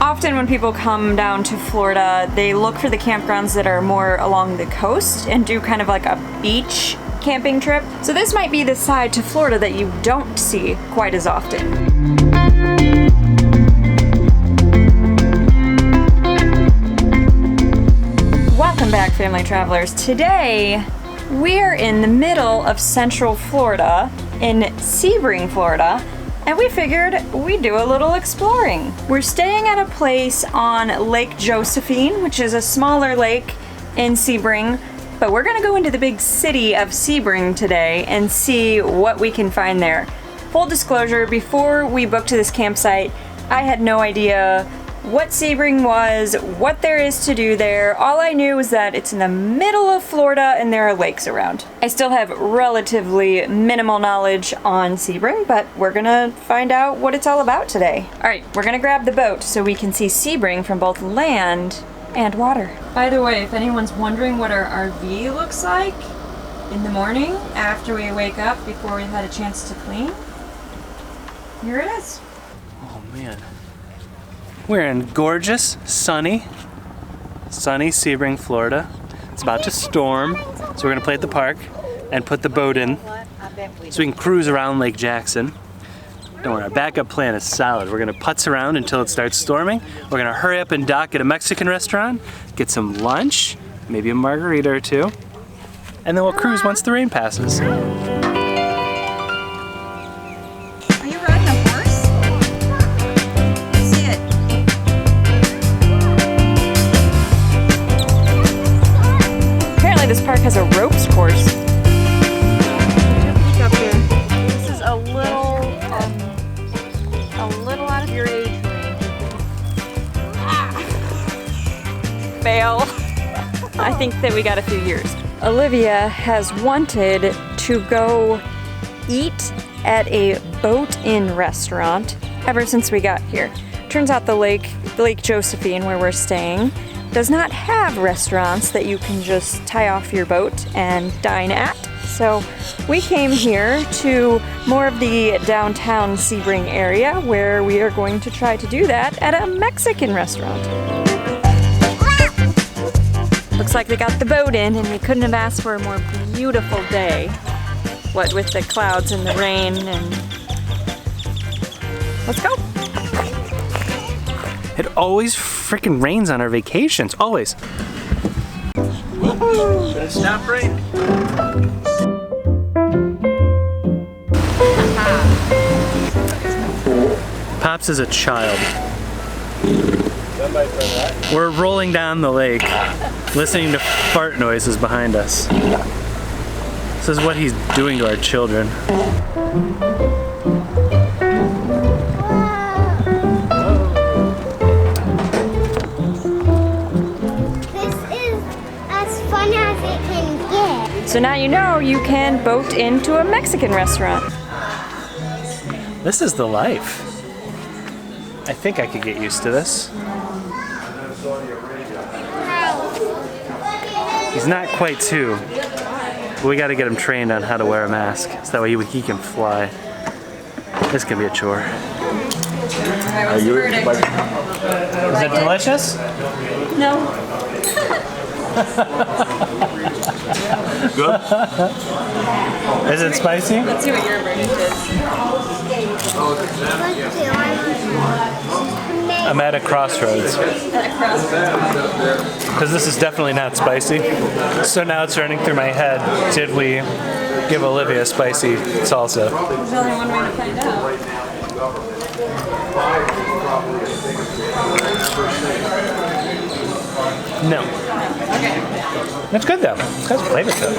Often when people come down to Florida, they look for the campgrounds that are more along the coast and do kind of like a beach camping trip. So this might be the side to Florida that you don't see quite as often. Welcome back, family travelers. Today, we're in the middle of Central Florida in Sebring, Florida, and we figured we'd do a little exploring. We're staying at a place on Lake Josephine, which is a smaller lake in Sebring, but we're gonna go into the big city of Sebring today and see what we can find there. Full disclosure, before we booked this campsite, I had no idea what Sebring was, what there is to do there. All I knew was that it's in the middle of Florida and there are lakes around. I still have relatively minimal knowledge on Sebring, but we're gonna find out what it's all about today. All right, we're gonna grab the boat so we can see Sebring from both land and water. By the way, if anyone's wondering what our RV looks like in the morning after we wake up before we've had a chance to clean, here it is. Oh man. We're in gorgeous, sunny Sebring, Florida. It's about to storm, so we're gonna play at the park and put the boat in so we can cruise around Lake Jackson. Don't worry, our backup plan is solid. We're gonna putz around until it starts storming. We're gonna hurry up and dock at a Mexican restaurant, get some lunch, maybe a margarita or two, and then we'll cruise once the rain passes. This park has a ropes course. This is a little out of your age range. Fail. I think that we got a few years. Olivia has wanted to go eat at a boat-in restaurant ever since we got here. Turns out the Lake Josephine, where we're staying, does not have restaurants that you can just tie off your boat and dine at. So we came here to more of the downtown Sebring area where we are going to try to do that at a Mexican restaurant. Looks like they got the boat in and we couldn't have asked for a more beautiful day. What with the clouds and the rain and... Let's go. It always freaking rains on our vacations, always. Should it stop raining? Pops is a child. We're rolling down the lake, listening to fart noises behind us. This is what he's doing to our children. So now you know you can boat into a Mexican restaurant. This is the life. I think I could get used to this. He's not quite two, but we got to get him trained on how to wear a mask so that way he can fly. This can be a chore. Are you Is it delicious? No. Good. Is it spicy? Let's see what your verdict is. I'm at a crossroads. Because this is definitely not spicy. So now it's running through my head. Did we give Olivia spicy salsa? There's only one way to find out. No. Okay. It's good though. It's got flavor to it.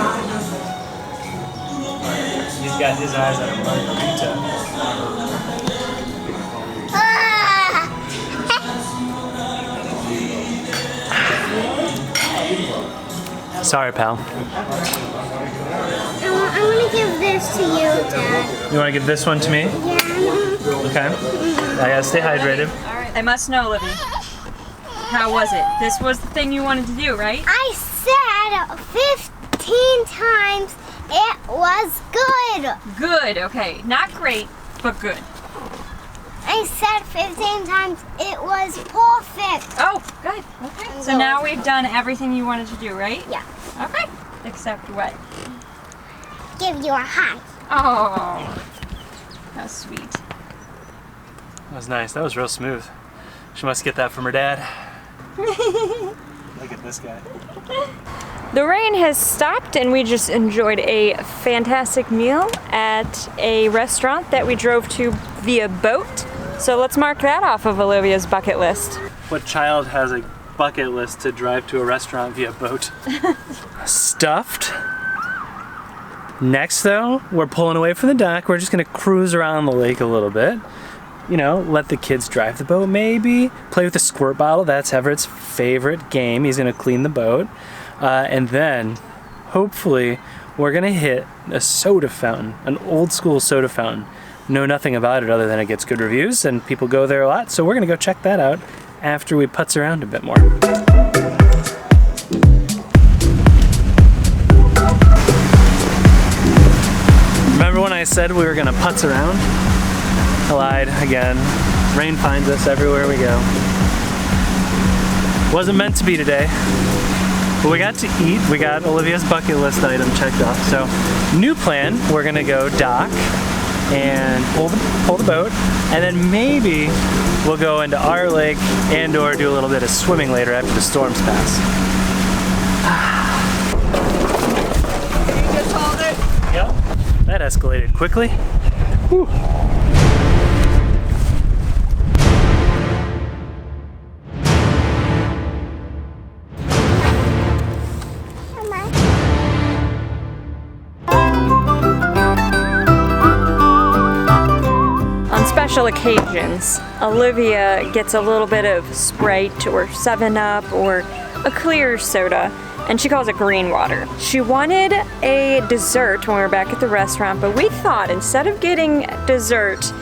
He's got his eyes on a margarita. Sorry, pal. I want to give this to you, Dad. You want to give this one to me? Yeah. Okay. I gotta stay hydrated. Alright, I must know, Libby. How was it? This was the thing you wanted to do, right? I said 15 times it was good. Good, okay. Not great, but good. I said 15 times. It was perfect. Oh, good. Okay. So now we've done everything you wanted to do, right? Yeah. Okay. Except what? Give you a hug. Oh, how sweet. That was nice. That was real smooth. She must get that from her dad. Look at this guy. The rain has stopped and we just enjoyed a fantastic meal at a restaurant that we drove to via boat. So let's mark that off of Olivia's bucket list. What child has a bucket list to drive to a restaurant via boat? Stuffed. Next though, we're pulling away from the dock. We're just gonna cruise around the lake a little bit. You know, let the kids drive the boat maybe. Play with the squirt bottle, that's Everett's favorite game. He's gonna clean the boat. And then, hopefully, we're gonna hit a soda fountain, an old school soda fountain. Know nothing about it other than it gets good reviews and people go there a lot. So we're gonna go check that out after we putz around a bit more. Remember when I said we were gonna putz around? I lied again. Rain finds us everywhere we go. Wasn't meant to be today, but we got to eat. We got Olivia's bucket list item checked off. So, new plan, we're gonna go dock and pull the boat, and then maybe we'll go into our lake and or do a little bit of swimming later after the storms pass. You just hold it. Yep, that escalated quickly. Whew. Special occasions, Olivia gets a little bit of Sprite or 7-Up or a clear soda, and she calls it green water. She wanted a dessert when we were back at the restaurant, but we thought instead of getting dessert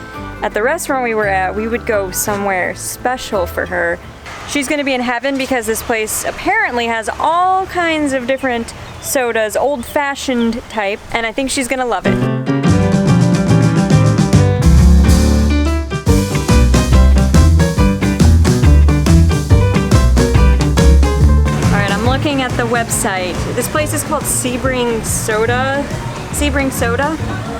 at the restaurant we were at, we would go somewhere special for her. She's gonna be in heaven because this place apparently has all kinds of different sodas, old-fashioned type, and I think she's gonna love it. Looking at the website, this place is called Sebring Soda.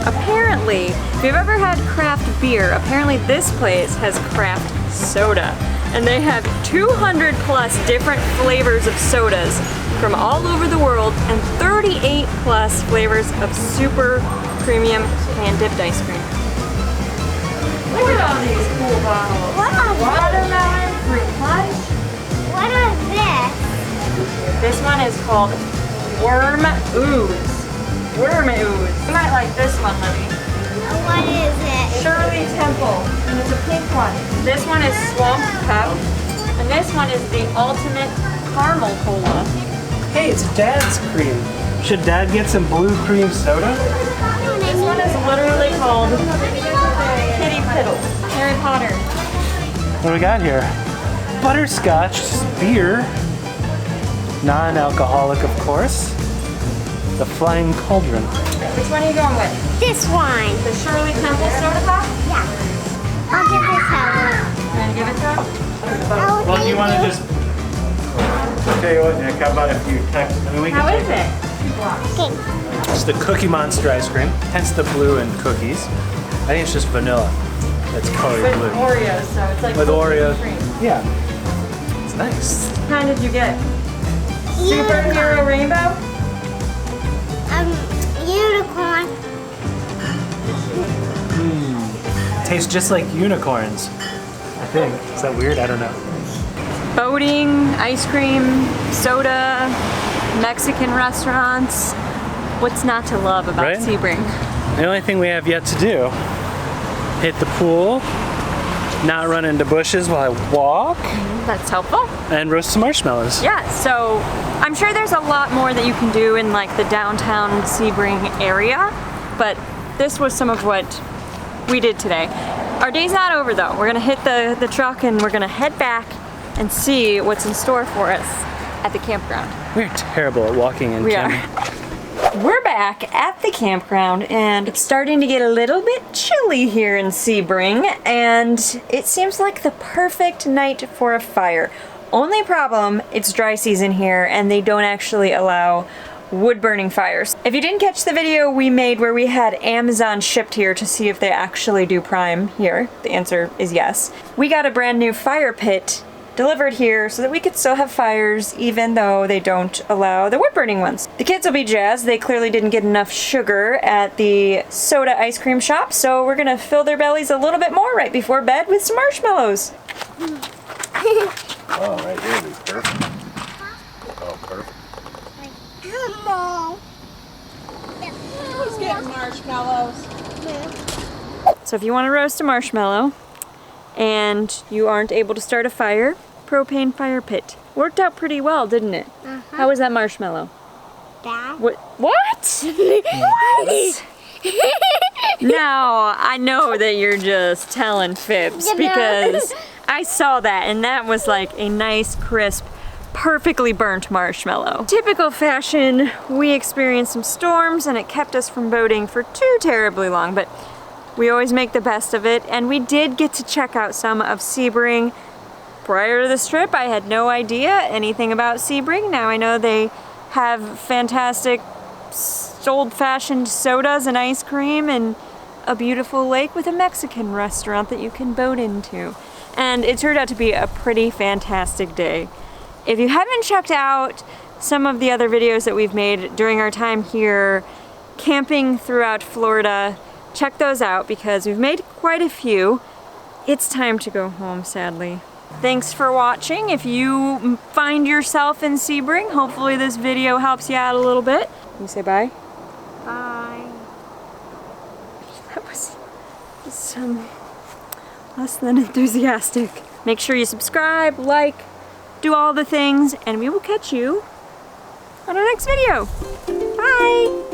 Apparently, if you've ever had craft beer, apparently this place has craft soda. And they have 200 plus different flavors of sodas from all over the world and 38 plus flavors of super premium hand-dipped ice cream. Look at all these cool bottles. Watermelon, fruit punch. What is this? This one is called Worm Ooze. Worm Ooze. You might like this one, Libby. What is it? Shirley Temple, and it's a pink one. This one is Swamp Cup, and this one is the Ultimate Caramel Cola. Hey, it's Dad's cream. Should Dad get some blue cream soda? This one is literally called Kitty Piddle. Harry Potter. What do we got here? Butterscotch beer. Non-alcoholic, of course. The Flying Cauldron. Which one are you going with? This one. The Shirley Temple soda pop? Yeah. I'll give this out. You want to give it to him? Well, do you want to just... I'll tell you what, Nick, how about if you text... I mean, we can How take is it? Okay. It's the Cookie Monster ice cream, hence the blue and cookies. I think it's just vanilla that's colored With blue. Oreos, so it's like With cookies Oreos. and cream. Yeah. It's nice. What kind did you get? Superhero rainbow? Unicorn. Tastes just like unicorns, I think. Is that weird? I don't know. Boating, ice cream, soda, Mexican restaurants. What's not to love about Right? Sebring? The only thing we have yet to do, hit the pool, not run into bushes while I walk, That's helpful. and roast some marshmallows. Yeah, so I'm sure there's a lot more that you can do in like the downtown Sebring area, but this was some of what we did today. Our day's not over though. We're gonna hit the truck and we're gonna head back and see what's in store for us at the campground. We're terrible at walking in We Canada. are. We're back at the campground and it's starting to get a little bit chilly here in Sebring, and it seems like the perfect night for a fire. Only problem, it's dry season here and they don't actually allow wood burning fires. If you didn't catch the video we made where we had Amazon shipped here to see if they actually do Prime here, the answer is yes. We got a brand new fire pit delivered here so that we could still have fires even though they don't allow the wood burning ones. The kids will be jazzed. They clearly didn't get enough sugar at the soda ice cream shop, so we're gonna fill their bellies a little bit more right before bed with some marshmallows. Oh, right there would be perfect. Oh, perfect. Come on. Who's getting marshmallows? So if you want to roast a marshmallow and you aren't able to start a fire, propane fire pit. Worked out pretty well, didn't it? How was that marshmallow? Dad. What? What? What? Now, I know that you're just telling fibs because I saw that and that was like a nice, crisp, perfectly burnt marshmallow. Typical fashion, we experienced some storms and it kept us from boating for too terribly long, but we always make the best of it, and we did get to check out some of Sebring. Prior to this trip, I had no idea anything about Sebring. Now I know they have fantastic old-fashioned sodas and ice cream and a beautiful lake with a Mexican restaurant that you can boat into. And it turned out to be a pretty fantastic day. If you haven't checked out some of the other videos that we've made during our time here camping throughout Florida, check those out because we've made quite a few. It's time to go home, sadly. Thanks for watching. If you find yourself in Sebring, hopefully this video helps you out a little bit. Can you say bye? Bye. That was less than enthusiastic. Make sure you subscribe, like, do all the things, and we will catch you on our next video. Bye!